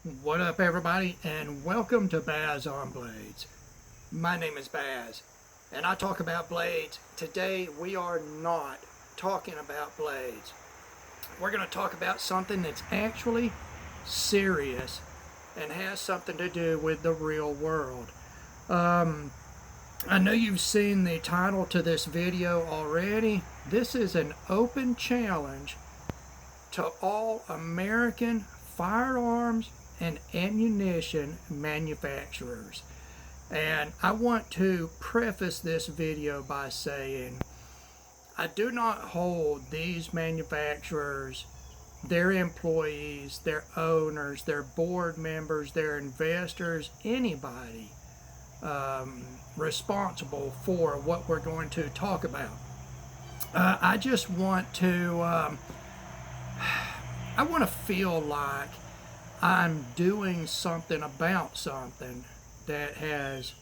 What up, everybody, and welcome to Baz on Blades. My name is Baz, and I talk about blades. Today, we are not talking about blades. We're going to talk about something that's actually serious and has something to do with the real world. I know you've seen the title to this video already. This is an open challenge to all American firearms and ammunition manufacturers. And I want to preface this video by saying I do not hold these manufacturers, their employees, their owners, their board members, their investors, anybody responsible for what we're going to talk about. I just want to I want to feel like I'm doing something about something that has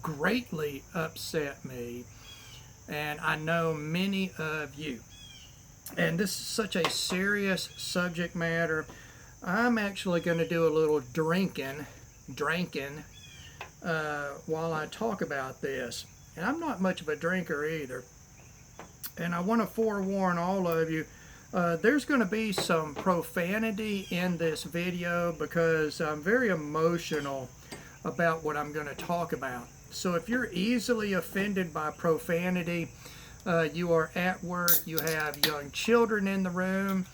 greatly upset me, and I know many of you. And this is such a serious subject matter. I'm actually going to do a little drinking while I talk about this. And I'm not much of a drinker either. And I want to forewarn all of you, there's going to be some profanity in this video because I'm very emotional about what I'm going to talk about. So if you're easily offended by profanity, you are at work, you have young children in the room,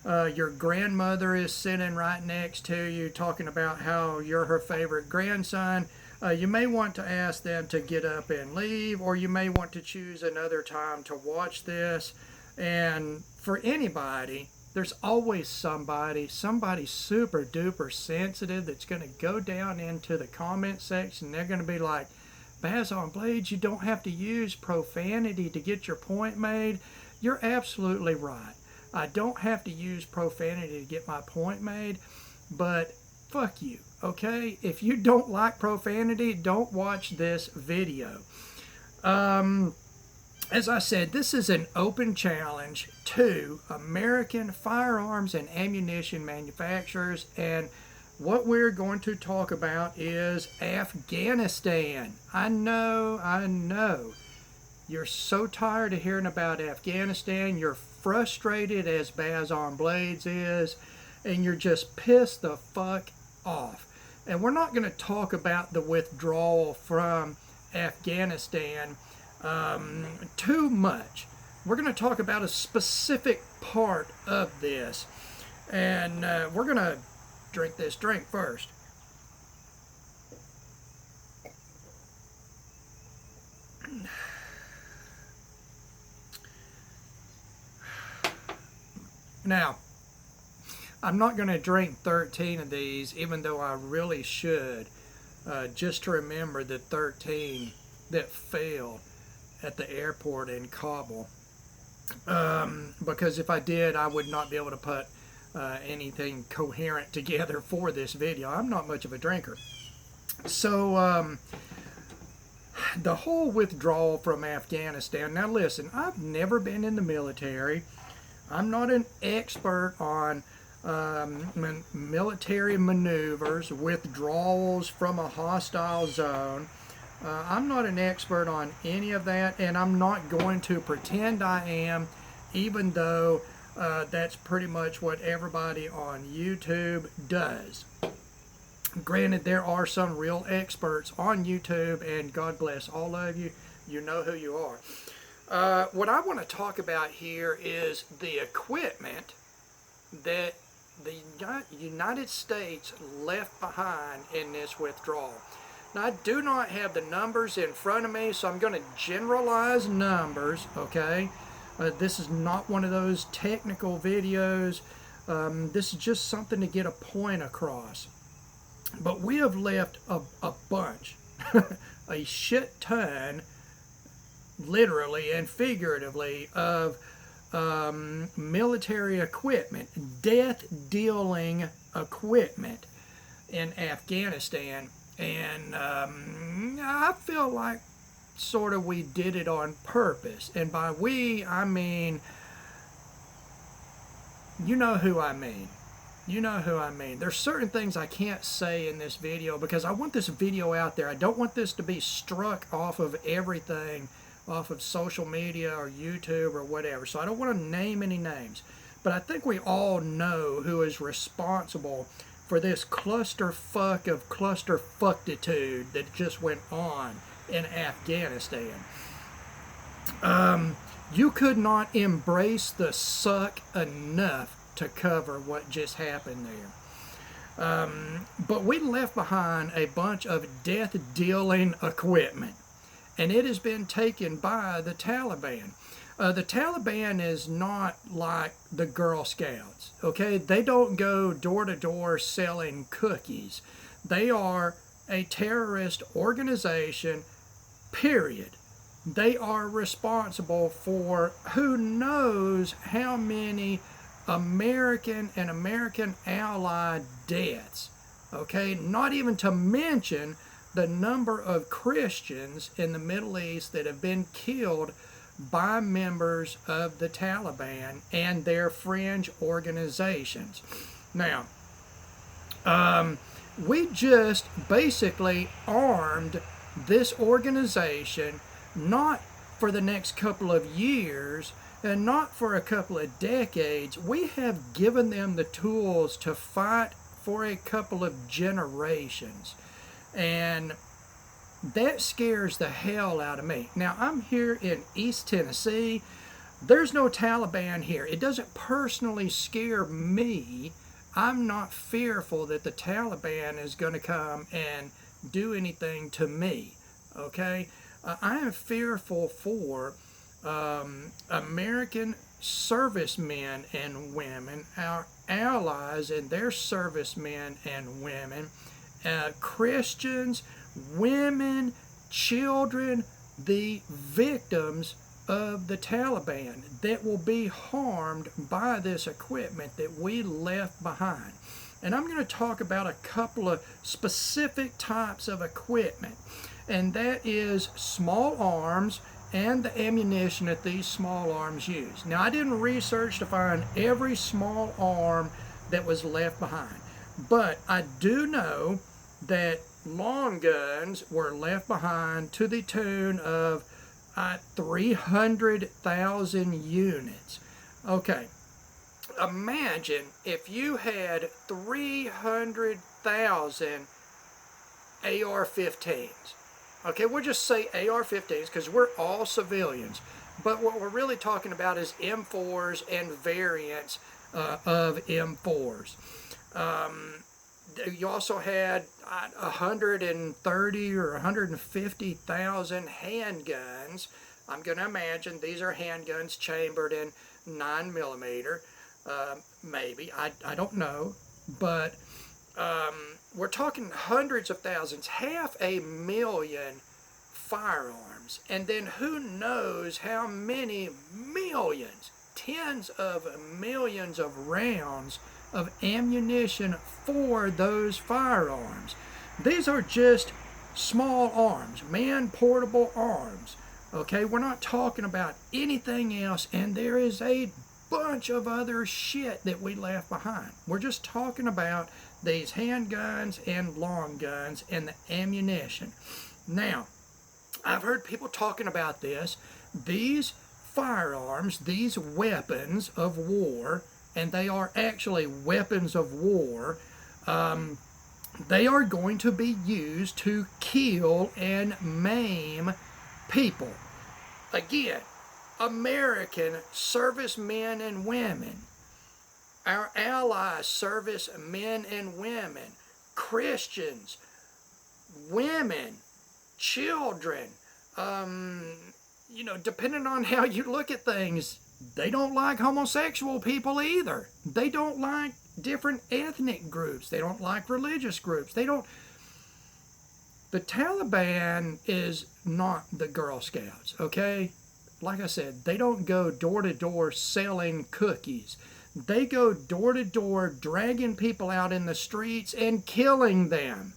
your grandmother is sitting right next to you talking about how you're her favorite grandson, you may want to ask them to get up and leave, or you may want to choose another time to watch this. And for anybody, there's always somebody super duper sensitive that's going to go down into the comment section. They're going to be like, Baz on Blades, you don't have to use profanity to get your point made. You're absolutely right. I don't have to use profanity to get my point made, but fuck you, okay? If you don't like profanity, don't watch this video. As I said, this is an open challenge to American firearms and ammunition manufacturers, and what we're going to talk about is Afghanistan. I know. You're so tired of hearing about Afghanistan. You're frustrated as Baz on Blades is, and you're just pissed the fuck off. And we're not going to talk about the withdrawal from Afghanistan too much. We're going to talk about a specific part of this, and we're going to drink this drink first. Now, I'm not going to drink 13 of these, even though I really should, just to remember the 13 that failed at the airport in Kabul, because if I did, I would not be able to put anything coherent together for this video. I'm not much of a drinker. So the whole withdrawal from Afghanistan, now listen, I've never been in the military. I'm not an expert on military maneuvers, withdrawals from a hostile zone. I'm not an expert on any of that, and I'm not going to pretend I am, even though that's pretty much what everybody on YouTube does. Granted, there are some real experts on YouTube, and God bless all of you. You know who you are. What I want to talk about here is the equipment that the United States left behind in this withdrawal. Now, I do not have the numbers in front of me, so I'm going to generalize numbers, okay? This is not one of those technical videos. This is just something to get a point across. But we have left a bunch, a shit ton, literally and figuratively, of military equipment, death-dealing equipment in Afghanistan. And I feel like sort of we did it on purpose. And by we, I mean, you know who I mean. You know who I mean. There's certain things I can't say in this video because I want this video out there. I don't want this to be struck off of everything, off of social media or YouTube or whatever. So I don't want to name any names. But I think we all know who is responsible for this clusterfuck of clusterfucktitude that just went on in Afghanistan. You could not embrace the suck enough to cover what just happened there. But we left behind a bunch of death-dealing equipment, and it has been taken by the Taliban. The Taliban is not like the Girl Scouts, okay? They don't go door to door selling cookies. They are a terrorist organization, period. They are responsible for who knows how many American and American allied deaths, okay? Not even to mention the number of Christians in the Middle East that have been killed by members of the Taliban and their fringe organizations. Now, we just basically armed this organization not for the next couple of years and not for a couple of decades. We have given them the tools to fight for a couple of generations. And that scares the hell out of me. Now, I'm here in East Tennessee. There's no Taliban here. It doesn't personally scare me. I'm not fearful that the Taliban is going to come and do anything to me, okay? I am fearful for American servicemen and women, our allies and their servicemen and women, Christians, women, children, the victims of the Taliban that will be harmed by this equipment that we left behind. And I'm going to talk about a couple of specific types of equipment, and that is small arms and the ammunition that these small arms use. Now, I didn't research to find every small arm that was left behind, but I do know that long guns were left behind to the tune of 300,000 units. Okay, imagine if you had 300,000 AR-15s. Okay, we'll just say AR-15s because we're all civilians. But what we're really talking about is M4s and variants of M4s. You also had 130 or 150,000 handguns. I'm going to imagine these are handguns chambered in 9mm, maybe. I don't know. But we're talking hundreds of thousands, 500,000 firearms. And then who knows how many millions, tens of millions of rounds of ammunition for those firearms. These are just small arms, man-portable arms. Okay, we're not talking about anything else, and there is a bunch of other shit that we left behind. We're just talking about these handguns and long guns and the ammunition. Now, I've heard people talking about this. These firearms, these weapons of war, and they are actually weapons of war, they are going to be used to kill and maim people. Again, American servicemen and women, our allies, servicemen and women, Christians, women, children, you know, depending on how you look at things, they don't like homosexual people either. They don't like different ethnic groups. They don't like religious groups. They don't. The Taliban is not the Girl Scouts, okay? Like I said, they don't go door to door selling cookies. They go door to door dragging people out in the streets and killing them,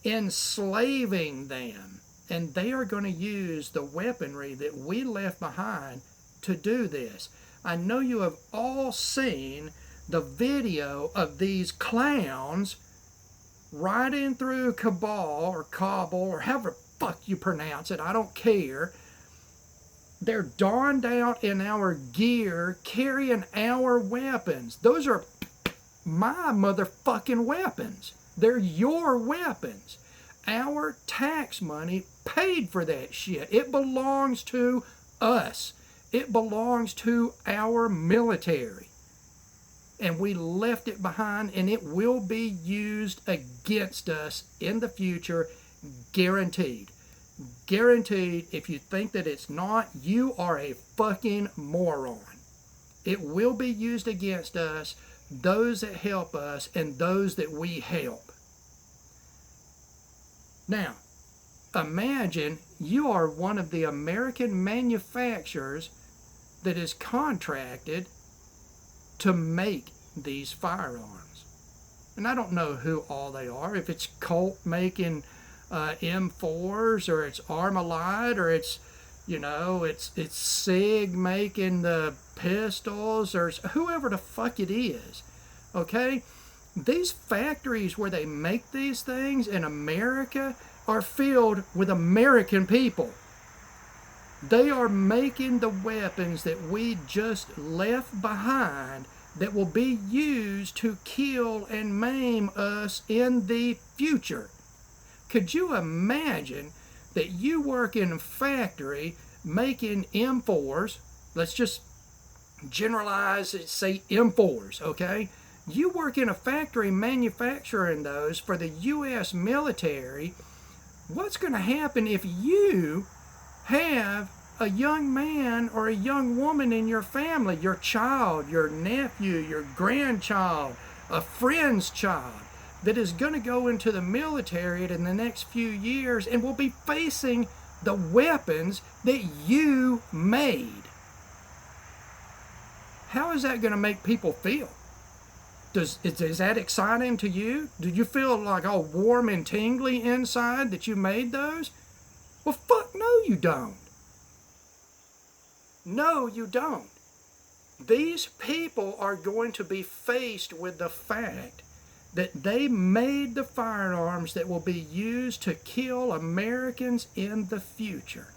enslaving them. And they are going to use the weaponry that we left behind to do this. I know you have all seen the video of these clowns riding through Kabul or however the fuck you pronounce it, I don't care. They're donned out in our gear, carrying our weapons. Those are my motherfucking weapons. They're your weapons. Our tax money paid for that shit. It belongs to us. It belongs to our military. And we left it behind, and it will be used against us in the future, guaranteed. Guaranteed. If you think that it's not, you are a fucking moron. It will be used against us, those that help us, and those that we help. Now, imagine you are one of the American manufacturers that is contracted to make these firearms. And I don't know who all they are. If it's Colt making M4s, or it's Armalite, or it's, it's SIG making the pistols, or whoever the fuck it is. Okay? These factories where they make these things in America are filled with American people. They are making the weapons that we just left behind that will be used to kill and maim us in the future. Could you imagine that you work in a factory making M4s? Let's just generalize it, say M4s, okay? You work in a factory manufacturing those for the U.S. military. What's going to happen if you have a young man or a young woman in your family, your child, your nephew, your grandchild, a friend's child, that is going to go into the military in the next few years and will be facing the weapons that you made? How is that going to make people feel? Is that exciting to you? Do you feel like all warm and tingly inside that you made those? Well, fuck no, you don't. No, you don't. These people are going to be faced with the fact that they made the firearms that will be used to kill Americans in the future.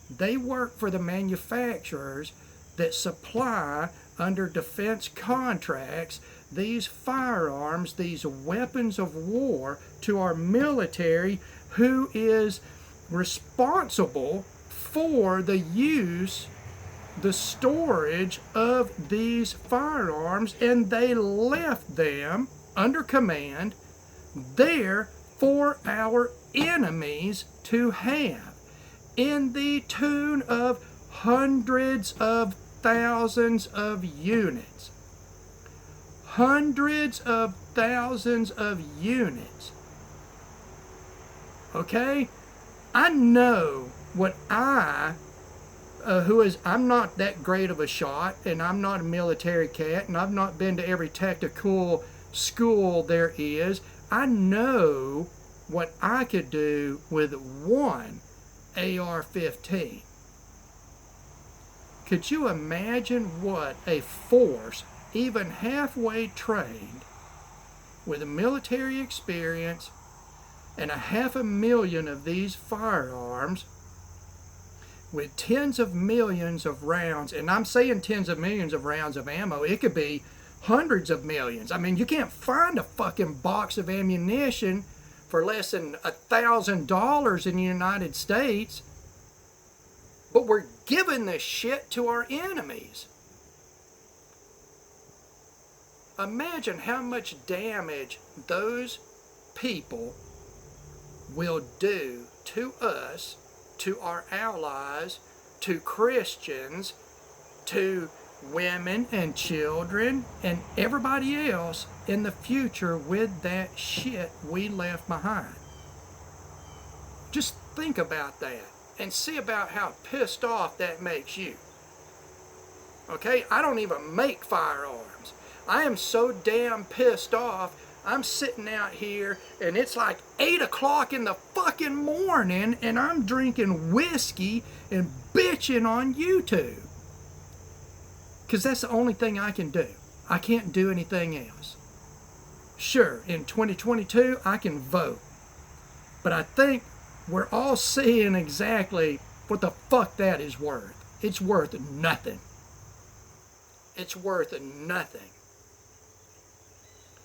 They work for the manufacturers that supply under defense contracts these firearms, these weapons of war to our military, who is responsible for the use, the storage of these firearms, and they left them under command there for our enemies to have, in the tune of hundreds of thousands of units. Hundreds of thousands of units. Okay? I know what I'm not that great of a shot, and I'm not a military cat, and I've not been to every tactical school there is. I know what I could do with one AR-15. Could you imagine what a force, even halfway trained, with a military experience and 500,000 of these firearms, with tens of millions of rounds, and I'm saying tens of millions of rounds of ammo, it could be hundreds of millions. I mean, you can't find a fucking box of ammunition for less than $1,000 in the United States. But we're giving this shit to our enemies. Imagine how much damage those people will do to us, to our allies, to Christians, to women and children, and everybody else in the future with that shit we left behind. Just think about that and see about how pissed off that makes you. Okay? I don't even make firearms. I am so damn pissed off. I'm sitting out here and it's like 8 o'clock in the fucking morning and I'm drinking whiskey and bitching on YouTube. Because that's the only thing I can do. I can't do anything else. Sure, in 2022, I can vote. But I think we're all seeing exactly what the fuck that is worth. It's worth nothing. It's worth nothing.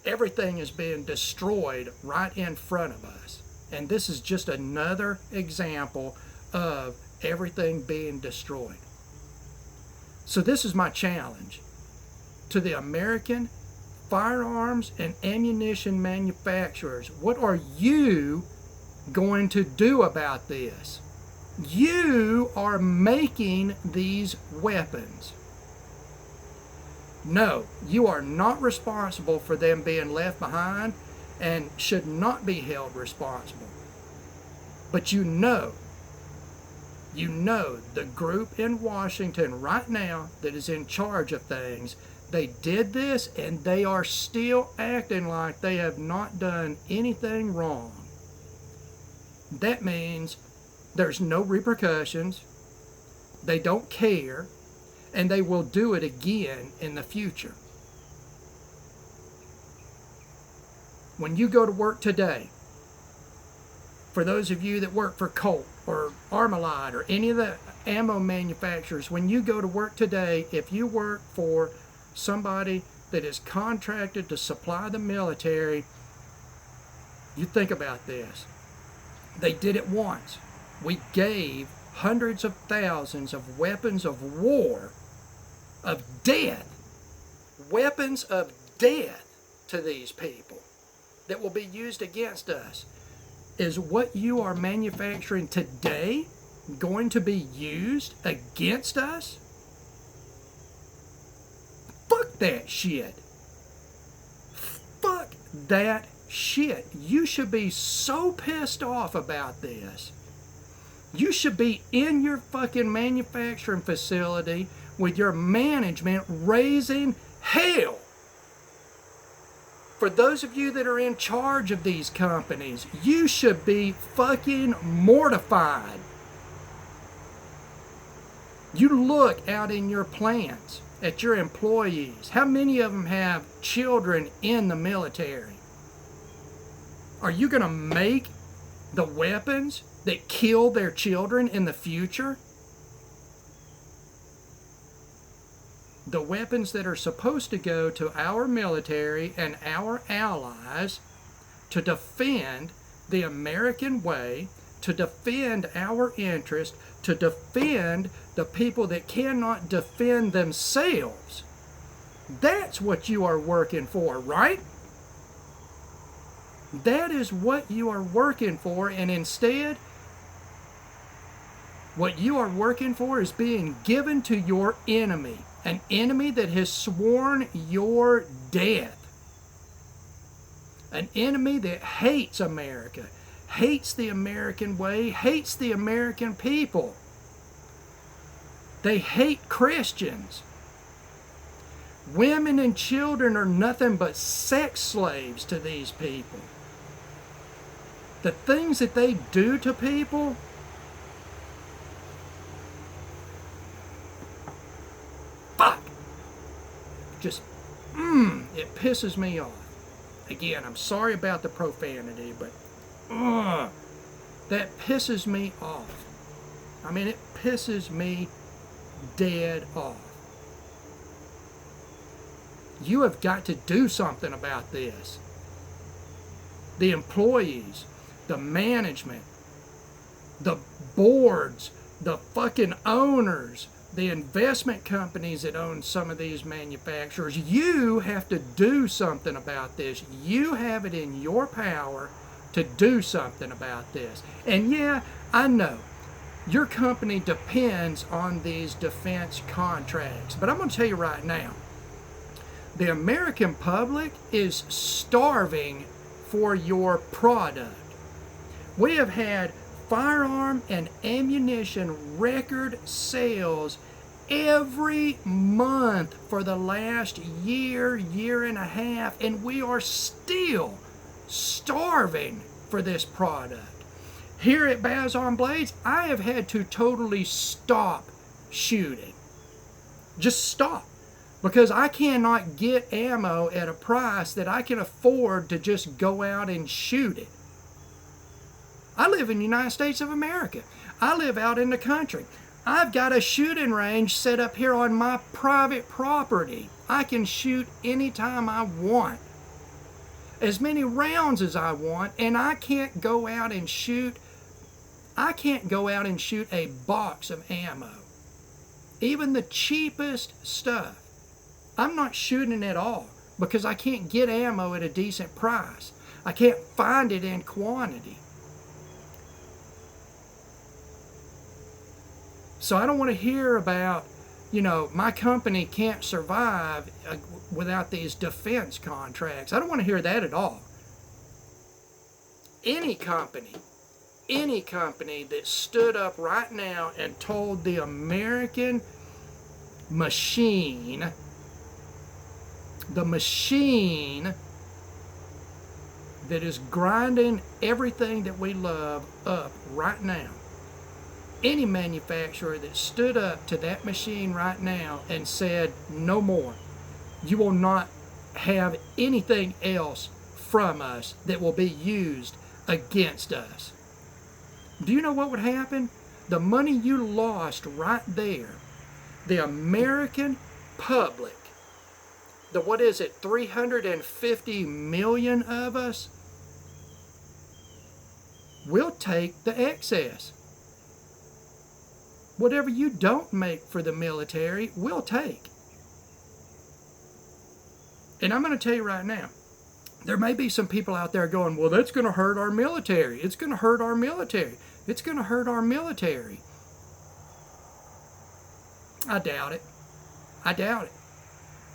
Everything is being destroyed right in front of us. And this is just another example of everything being destroyed. So this is my challenge to the American firearms and ammunition manufacturers. What are you going to do about this? You are making these weapons. No, you are not responsible for them being left behind and should not be held responsible. But you know the group in Washington right now that is in charge of things, they did this and they are still acting like they have not done anything wrong. That means there's no repercussions, they don't care, and they will do it again in the future. When you go to work today, for those of you that work for Colt or Armalite or any of the ammo manufacturers, when you go to work today, if you work for somebody that is contracted to supply the military, you think about this. They did it once. We gave hundreds of thousands of weapons of war, of death, weapons of death to these people that will be used against us. Is what you are manufacturing today going to be used against us? Fuck that shit. Fuck that shit. You should be so pissed off about this. You should be in your fucking manufacturing facility with your management raising hell. For those of you that are in charge of these companies, you should be fucking mortified. You look out in your plants at your employees. How many of them have children in the military? Are you going to make the weapons that kill their children in the future? The weapons that are supposed to go to our military and our allies to defend the American way, to defend our interest, to defend the people that cannot defend themselves. That's what you are working for, right? That is what you are working for, and instead, what you are working for is being given to your enemy. An enemy that has sworn your death. An enemy that hates America, hates the American way, hates the American people. They hate Christians. Women and children are nothing but sex slaves to these people. The things that they do to people, just, it pisses me off. Again, I'm sorry about the profanity, but that pisses me off. I mean, it pisses me dead off. You have got to do something about this. The employees, the management, the boards, the fucking owners, the investment companies that own some of these manufacturers, you have to do something about this. You have it in your power to do something about this. And yeah, I know your company depends on these defense contracts, but I'm going to tell you right now, the American public is starving for your product. We have had firearm and ammunition record sales every month for the last year, year and a half, and we are still starving for this product. Here at Baz on Blades, I have had to totally stop shooting. Just stop. because I cannot get ammo at a price that I can afford to just go out and shoot it. I live in the United States of America. I live out in the country. I've got a shooting range set up here on my private property. I can shoot anytime I want, as many rounds as I want, and I can't go out and shoot a box of ammo. Even the cheapest stuff, I'm not shooting at all because I can't get ammo at a decent price. I can't find it in quantity. So I don't want to hear about, my company can't survive without these defense contracts. I don't want to hear that at all. Any company that stood up right now and told the American machine, the machine that is grinding everything that we love up right now, any manufacturer that stood up to that machine right now and said, no more, you will not have anything else from us that will be used against us. Do you know what would happen? The money you lost right there, the American public, the 350 million of us, will take the excess. Whatever you don't make for the military, we'll take. And I'm going to tell you right now, there may be some people out there going, well, that's going to hurt our military. It's going to hurt our military. It's going to hurt our military. I doubt it. I doubt it.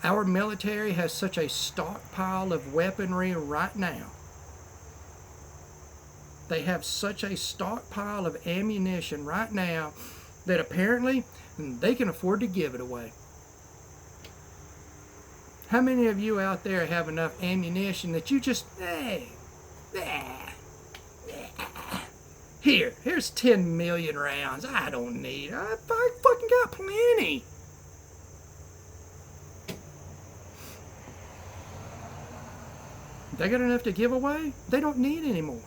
Our military has such a stockpile of weaponry right now. They have such a stockpile of ammunition right now that apparently they can afford to give it away. How many of you out there have enough ammunition that you just, here's 10 million rounds. I don't need it. I fucking got plenty. They got enough to give away? They don't need any more.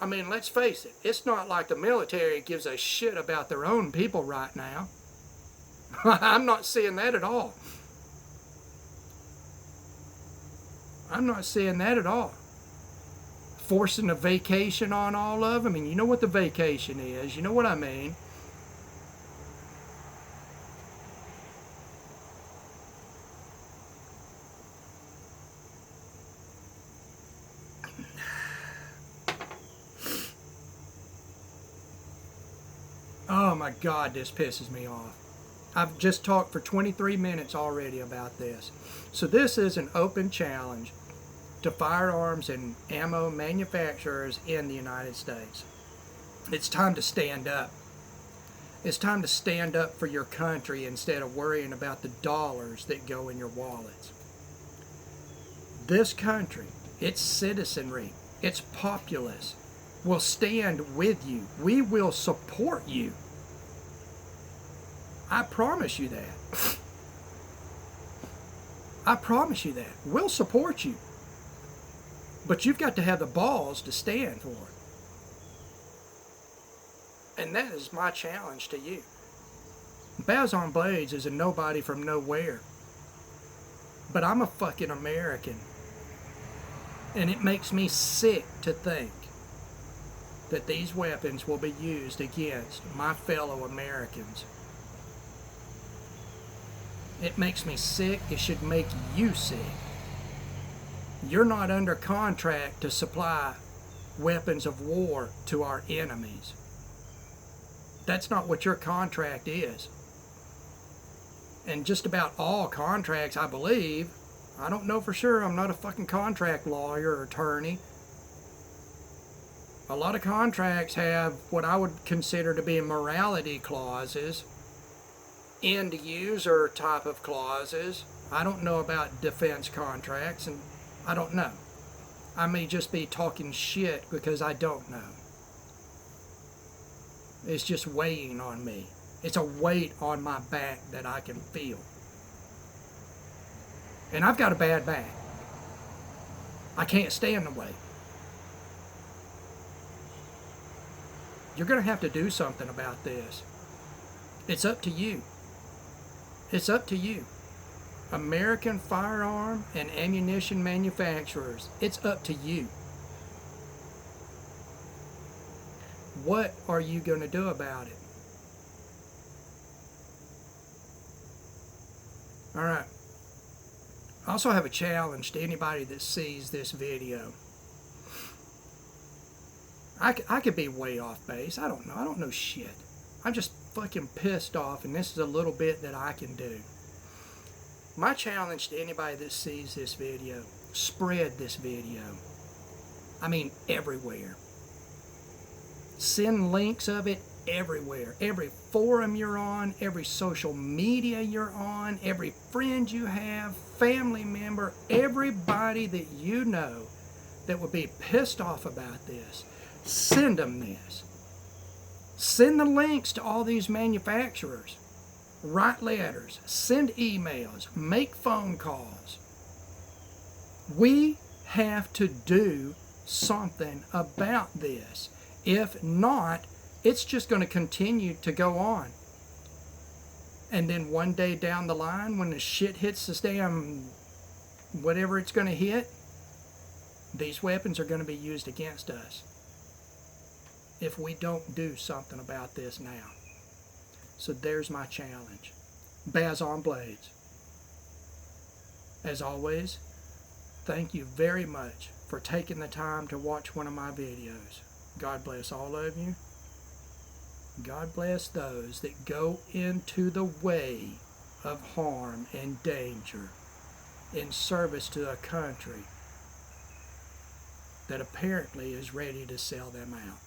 I mean, let's face it. It's not like the military gives a shit about their own people right now. I'm not seeing that at all. I'm not seeing that at all. Forcing a vacation on all of them, and you know what the vacation is. You know what I mean. Oh my God, this pisses me off. I've just talked for 23 minutes already about this. So this is an open challenge to firearms and ammo manufacturers in the United States. It's time to stand up. It's time to stand up for your country instead of worrying about the dollars that go in your wallets. This country, its citizenry, its populace will stand with you. We will support you. I promise you that. I promise you that. We'll support you. But you've got to have the balls to stand for it. And that is my challenge to you. Baz on Blades is a nobody from nowhere. But I'm a fucking American. And it makes me sick to think that these weapons will be used against my fellow Americans. It makes me sick. It should make you sick. You're not under contract to supply weapons of war to our enemies. That's not what your contract is. And just about all contracts, I believe, I don't know for sure, I'm not a fucking contract lawyer or attorney. A lot of contracts have what I would consider to be morality clauses, end user type of clauses. I don't know about defense contracts, and I don't know. I may just be talking shit because I don't know. It's just weighing on me. It's a weight on my back that I can feel. And I've got a bad back. I can't stand the weight. You're going to have to do something about this. It's up to you. It's up to you. American firearm and ammunition manufacturers, it's up to you. What are you going to do about it? All right. I also have a challenge to anybody that sees this video. I could be way off base. I don't know. I don't know shit. I'm just fucking pissed off, and this is a little bit that I can do. My challenge to anybody that sees this video, spread this video. I mean, everywhere. Send links of it everywhere. Every forum you're on, every social media you're on, every friend you have, family member, everybody that you know that would be pissed off about this, send them this. Send the links to all these manufacturers. Write letters, send emails, make phone calls. We have to do something about this. If not, it's just going to continue to go on. And then one day down the line, when the shit hits this damn whatever it's going to hit, these weapons are going to be used against us if we don't do something about this now. So there's my challenge. Baz on Blades. As always, thank you very much for taking the time to watch one of my videos. God bless all of you. God bless those that go into the way of harm and danger in service to a country that apparently is ready to sell them out.